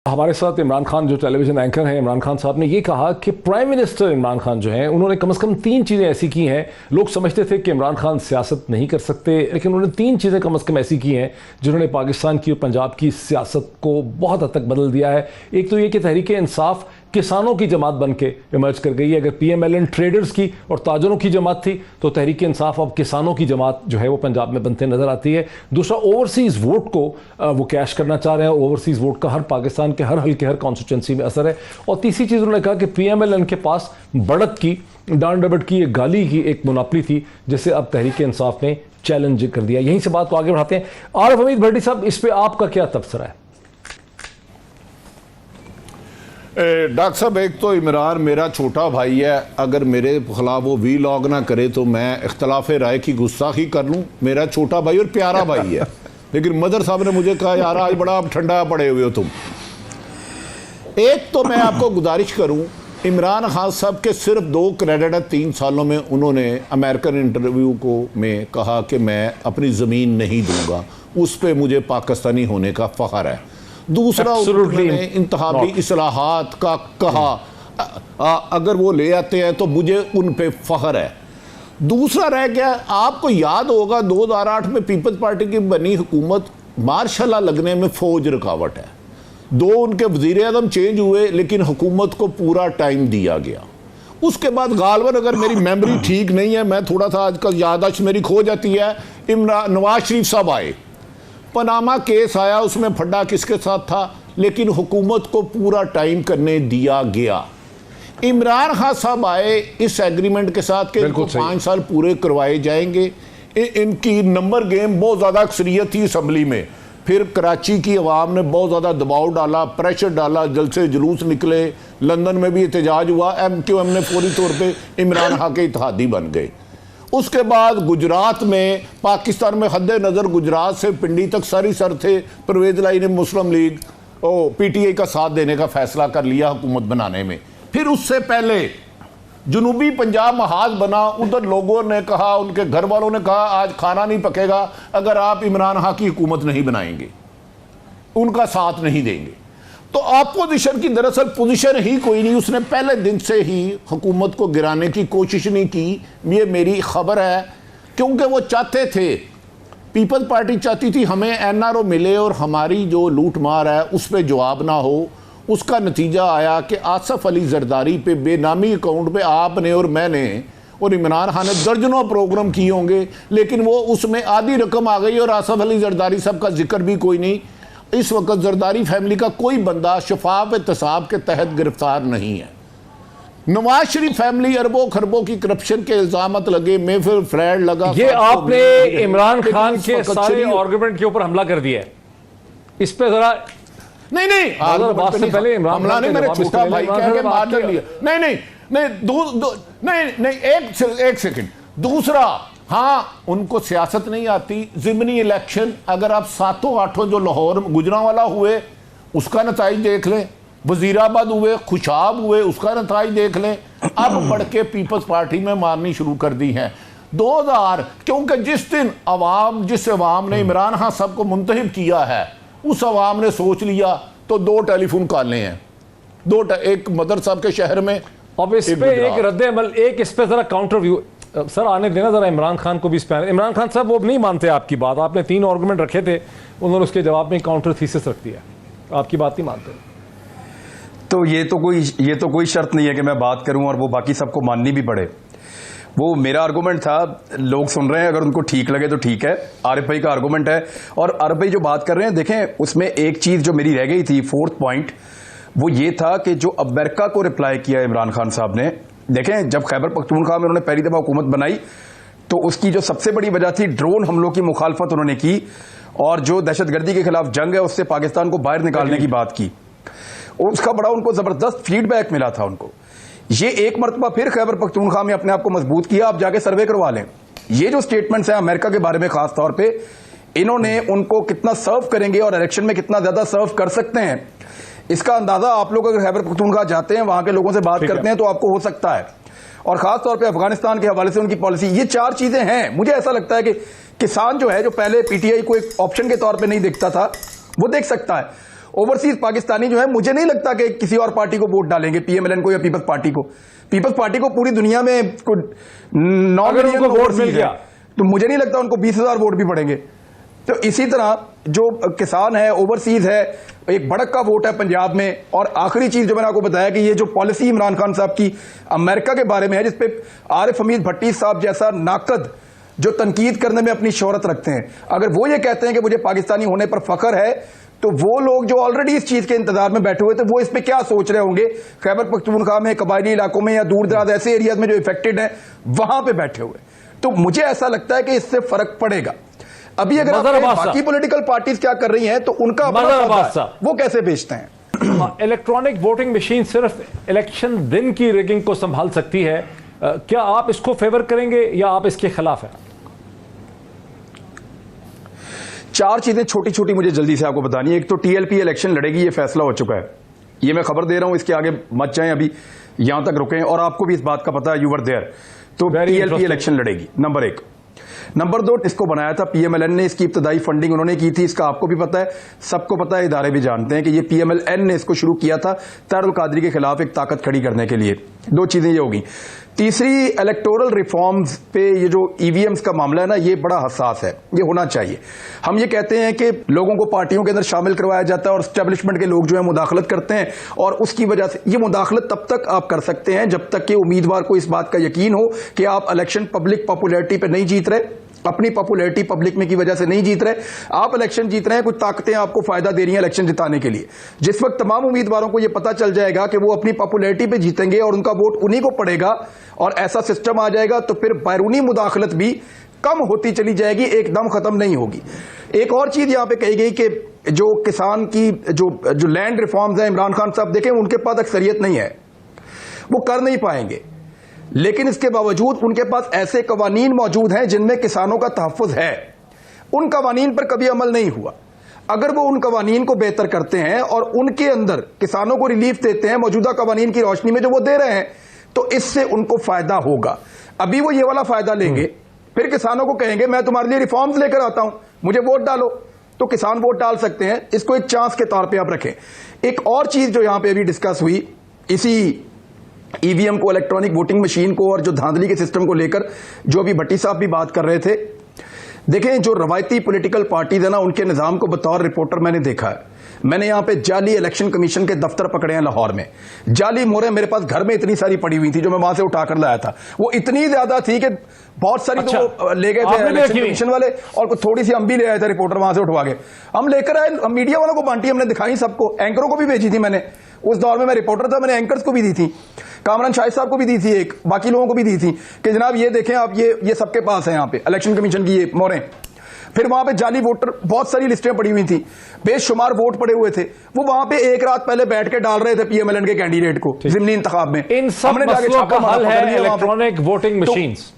हमारे साथ इमरान खान जो टेलीविजन एंकर हैं, इमरान खान साहब ने ये कहा कि प्राइम मिनिस्टर इमरान खान जो हैं उन्होंने कम से कम 3 चीज़ें ऐसी की हैं। लोग समझते थे कि इमरान खान सियासत नहीं कर सकते, लेकिन उन्होंने 3 चीज़ें कम से कम ऐसी की हैं जिन्होंने पाकिस्तान की और पंजाब की सियासत को बहुत हद तक बदल दिया है। एक तो ये कि तहरीक इंसाफ किसानों की जमात बन के इमर्ज कर गई है। अगर PMLN ट्रेडर्स की और ताजरों की जमात थी तो तहरीक इंसाफ अब किसानों की जमात जो है वो पंजाब में बनते नजर आती है। दूसरा, ओवरसीज़ वोट को वो कैश करना चाह रहे हैं। ओवरसीज़ वोट का हर पाकिस्तान के हर हल्के हर कॉन्स्टिट्यूंसी में असर है। और तीसरी चीज़ उन्होंने कहा कि PMLN के पास बढ़त की, डांड डबट की, एक गाली की एक मुनापली थी जिसे अब तहरीक इंसाफ ने चैलेंज कर दिया। यहीं से बात को आगे बढ़ाते हैं। आरिफ हमीद भट्टी साहब, इस पर आपका क्या तबसरा है? डॉक्टर साहब, एक तो इमरान मेरा छोटा भाई है, अगर मेरे खिलाफ वो वीलॉग ना करे तो मैं इख्तलाफ राय की गुस्ताखी कर लूँ। मेरा छोटा भाई और प्यारा भाई है, लेकिन मदर साहब ने मुझे कहा यार आज बड़ा ठंडा पड़े हुए हो तुम। एक तो मैं आपको गुजारिश करूँ, इमरान खान साहब के सिर्फ 2 क्रेडिट है 3 सालों में। उन्होंने अमेरिकन इंटरव्यू को में कहा कि मैं अपनी ज़मीन नहीं दूंगा, उस पर मुझे पाकिस्तानी होने का फ़ख्र है। दूसरा, उन्होंने इंतखाबी इस्लाहात का कहा, अगर वो ले आते हैं तो मुझे उन पे फ़ख्र है। दूसरा रह गया, आपको याद होगा 2008 में पीपल्स पार्टी की बनी हुकूमत, मार्शल लगने में फ़ौज रुकावट है। 2 उनके वज़ीर आज़म चेंज हुए लेकिन हुकूमत को पूरा टाइम दिया गया। उसके बाद गालवन, अगर मेरी मेमोरी ठीक नहीं है, मैं थोड़ा सा आजकल याददाश्त मेरी खो जाती है, नवाज शरीफ साहब आए, पनामा केस आया, उसमें फड्डा किसके साथ था, लेकिन हुकूमत को पूरा टाइम करने दिया गया। इमरान खान साहब आए इस एग्रीमेंट के साथ कि इनको 5 साल पूरे करवाए जाएंगे। इनकी नंबर गेम बहुत ज़्यादा अक्सरियत थी असम्बली में, फिर कराची की अवाम ने बहुत ज़्यादा दबाव डाला, प्रेशर डाला, जलसे जुलूस निकले, लंदन में भी एहतजाज हुआ। MQM ने फौरी तौर पर इमरान खान के इत्तेहादी बन गए। उसके बाद गुजरात में, पाकिस्तान में हद नज़र गुजरात से पिंडी तक सारी सर थे, परवेज़ लाई ने मुस्लिम लीग PTI का साथ देने का फैसला कर लिया हुकूमत बनाने में। फिर उससे पहले जनूबी पंजाब महाज बना, उधर लोगों ने कहा, उनके घर वालों ने कहा आज खाना नहीं पकेगा अगर आप इमरान खान की हुकूमत नहीं बनाएंगे, उनका साथ नहीं देंगे। तो अपोजिशन की दरअसल पोजीशन ही कोई नहीं, उसने पहले दिन से ही हुकूमत को गिराने की कोशिश नहीं की। ये मेरी खबर है, क्योंकि वो चाहते थे, पीपल्स पार्टी चाहती थी हमें NRO मिले और हमारी जो लूट मार है उस पर जवाब ना हो। उसका नतीजा आया कि आसफ अली जरदारी पे बेनामी अकाउंट पे आपने और मैंने और इमरान खान ने दर्जनों प्रोग्राम किए होंगे, लेकिन वो उसमें आधी रकम आ गई और आसफ अली जरदारी साहब का जिक्र भी कोई नहीं। इस वक्त जरदारी फैमिली का कोई बंदा शफाफ एहतसाब के तहत गिरफ्तार नहीं है। नवाज शरीफ फैमिली अरबों खरबों की करप्शन के इल्जामत लगे, महफिल फ्लैट लगा। ये आपने इमरान खान के सारे आर्गुमेंट के ऊपर हमला कर दिया है, इस पे जरा नहीं बात से पहले हमला नहीं, मेरे छोटा भाई कह के मार लिया। नहीं, एक सेकंड। दूसरा, हाँ, उनको सियासत नहीं आती। ज़िमनी इलेक्शन अगर आप 7-8 जो लाहौर गुजरांवाला हुए उसका नताइज देख लें, वजीराबाद हुए, खुशाब हुए, उसका नताइज देख लें। अब बढ़ के पीपल्स पार्टी में मारनी शुरू कर दी है 2000, क्योंकि जिस दिन जिस अवाम ने इमरान खान साहब को मुंतखब किया है उस अवाम ने सोच लिया तो 2 टेलीफोन कॉलें हैं, एक मदर साहब के शहर में। अब इस पे एक रद्द-ए-अमल, एक इस पे जरा काउंटर व्यू सर आने देना जरा इमरान खान को भी। इमरान खान साहब वो नहीं मानते आपकी बात, आपने 3 आर्गुमेंट रखे थे, उन्होंने उसके जवाब में काउंटर थीसिस रख दिया, आपकी बात नहीं मानते। तो ये तो कोई शर्त नहीं है कि मैं बात करूं और वो बाकी सबको माननी भी पड़े। वो मेरा आर्गुमेंट था, लोग सुन रहे हैं, अगर उनको ठीक लगे तो ठीक है। आरिफ भाई का आर्गुमेंट है, और आरिफ भाई जो बात कर रहे हैं, देखें उसमें एक चीज जो मेरी रह गई थी, 4th पॉइंट, वो ये था कि जो अमेरिका को रिप्लाई किया इमरान खान साहब ने। देखें, जब खैबर पख्तूनख्वा में उन्होंने पहली दफा हुकूमत बनाई तो उसकी जो सबसे बड़ी वजह थी ड्रोन हमलों की मुखालफत उन्होंने की, और जो दहशतगर्दी के खिलाफ जंग है उससे पाकिस्तान को बाहर निकालने की बात की, और उसका बड़ा उनको जबरदस्त फीडबैक मिला था उनको। ये एक मरतबा फिर खैबर पख्तूनख्वा में अपने आप को मजबूत किया। आप जाके सर्वे करवा लें, ये जो स्टेटमेंट्स हैं अमेरिका के बारे में, खास तौर पे इन्होंने उनको कितना सर्व करेंगे और इलेक्शन में कितना ज्यादा सर्व कर सकते हैं, इसका अंदाजा आप लोग अगर खैबर पख्तूनख्वा जाते हैं, वहां के लोगों से बात करते हैं तो आपको हो सकता है। और खास तौर पे अफगानिस्तान के हवाले से उनकी पॉलिसी, ये 4 चीजें हैं। मुझे ऐसा लगता है कि किसान जो है, जो पहले PTI को एक ऑप्शन के तौर पे नहीं देखता था, वो देख सकता है। ओवरसीज पाकिस्तानी जो है, मुझे नहीं लगता कि किसी और पार्टी को वोट डालेंगे, पीएमएलएन को या पीपल्स पार्टी को। पीपल्स पार्टी को पूरी दुनिया में 9 मिलियन वोट मिल गया, तो मुझे नहीं लगता उनको 20,000 वोट भी पड़ेंगे। तो इसी तरह जो किसान है, ओवरसीज है, एक भड़क का वोट है पंजाब में। और आखिरी चीज जो मैंने आपको बताया कि ये जो पॉलिसी इमरान खान साहब की अमेरिका के बारे में है, जिसपे आरिफ हमीद भट्टी साहब जैसा नाकद जो तनकीद करने में अपनी शोहरत रखते हैं, अगर वो ये कहते हैं कि मुझे पाकिस्तानी होने पर फख्र है, तो वो लोग जो ऑलरेडी इस चीज के इंतजार में बैठे हुए थे, वो इस पे क्या सोच रहे होंगे खैबर पख्तूनख्वा में, कबायली इलाकों में या दूर दराज ऐसे एरियाज में जो इफेक्टेड है, वहां पे बैठे हुए। तो मुझे ऐसा लगता है कि इससे फर्क पड़ेगा। अभी अगर बाकी पॉलिटिकल पार्टीज क्या कर रही हैं, तो उनका वो कैसे बेचते हैं। इलेक्ट्रॉनिक वोटिंग मशीन सिर्फ इलेक्शन दिन की रिगिंग को संभाल सकती है, क्या आप इसको फेवर करेंगे या आप इसके खिलाफ हैं? 4 चीजें छोटी छोटी मुझे जल्दी से आपको बतानी है। एक तो टीएलपी इलेक्शन लड़ेगी, ये फैसला हो चुका है, ये मैं खबर दे रहा हूं, इसके आगे मत जाएं, अभी यहां तक रुकें। और आपको भी इस बात का पता है, यू वर देयर। तो टीएलपी इलेक्शन लड़ेगी, नंबर 1। नंबर 2, इसको बनाया था पीएमएलएन ने, इसकी इब्तदाई फंडिंग उन्होंने की थी, इसका आपको भी पता है, सबको पता है, इदारे भी जानते हैं कि ये पीएमएलएन ने इसको शुरू किया था तारुल कादरी के खिलाफ एक ताकत खड़ी करने के लिए। 2 चीजें ये होगी। तीसरी, इलेक्टोरल रिफॉर्म्स पे ये जो ईवीएम्स का मामला है ना, ये बड़ा हसास है, ये होना चाहिए। हम ये कहते हैं कि लोगों को पार्टियों के अंदर शामिल करवाया जाता है और एस्टेब्लिशमेंट के लोग जो है मुदाखलत करते हैं, और उसकी वजह से ये मुदाखलत तब तक आप कर सकते हैं जब तक कि उम्मीदवार को इस बात का यकीन हो कि आप इलेक्शन पब्लिक पॉपुलैरिटी पे नहीं जीत रहे, अपनी पॉपुलैरिटी पब्लिक में की वजह से नहीं जीत रहे, आप इलेक्शन जीत रहे हैं, कुछ ताकतें आपको फायदा दे रही हैं इलेक्शन जिताने के लिए। जिस वक्त तमाम उम्मीदवारों को यह पता चल जाएगा कि वो अपनी पॉपुलैरिटी पे जीतेंगे और उनका वोट उन्हीं को पड़ेगा, और ऐसा सिस्टम आ जाएगा, तो फिर बैरूनी मुदाखलत भी कम होती चली जाएगी, एकदम खत्म नहीं होगी। एक और चीज यहां पे कही गई कि जो किसान की जो लैंड रिफॉर्म्स है, इमरान खान साहब देखें, उनके पास अक्सरियत नहीं है, वो कर नहीं पाएंगे, लेकिन इसके बावजूद उनके पास ऐसे कवानीन मौजूद हैं जिनमें किसानों का तहफ्फुज है। उन कवानीन पर कभी अमल नहीं हुआ। अगर वो उन कवानीन को बेहतर करते हैं और उनके अंदर किसानों को रिलीफ देते हैं मौजूदा कवानीन की रोशनी में जो वो दे रहे हैं, तो इससे उनको फायदा होगा। अभी वो ये वाला फायदा लेंगे, फिर किसानों को कहेंगे मैं तुम्हारे लिए रिफॉर्म्स लेकर आता हूं, मुझे वोट डालो, तो किसान वोट डाल सकते हैं। इसको एक चांस के तौर पर आप रखें। एक और चीज जो यहां पर अभी डिस्कस हुई, इसी ईवीएम को, इलेक्ट्रॉनिक वोटिंग मशीन को और जो धांधली के सिस्टम को लेकर जो अभी भट्टी साहब भी बात कर रहे थे, देखें जो रवायती पॉलिटिकल पार्टीज है ना, उनके निजाम को बतौर रिपोर्टर मैंने देखा है। मैंने यहां पे जाली इलेक्शन कमीशन के दफ्तर पकड़े हैं लाहौर में, जाली मोहरें मेरे पास घर में इतनी सारी पड़ी हुई थी जो मैं वहां से उठाकर लाया था, वो इतनी ज्यादा थी कि बहुत सारी तो ले गए थे इलेक्शन कमीशन वाले, और थोड़ी सी हम भी ले आए थे रिपोर्टर वहां से उठवा के, हम लेकर आए, मीडिया वालों को बांटी, हमने दिखाई सबको, एंकरों को भी भेजी थी मैंने, उस दौर में मैं रिपोर्टर था, मैंने एंकर्स को भी दी थी, कामरान शाहिद साहब को भी दी थी, एक बाकी लोगों को भी दी थी कि जनाब ये देखें आप, ये सबके पास है यहाँ पे इलेक्शन कमीशन की ये मोहरें। फिर वहां पे जाली वोटर बहुत सारी लिस्टें पड़ी हुई थी, बेशुमार वोट पड़े हुए थे, वो वहां पे एक रात पहले बैठ के डाल रहे थे पीएमएलएन के कैंडिडेट को जिमनी इंतखाब में। इन सब मसलों का हल है इलेक्ट्रॉनिक वोटिंग मशीन्स।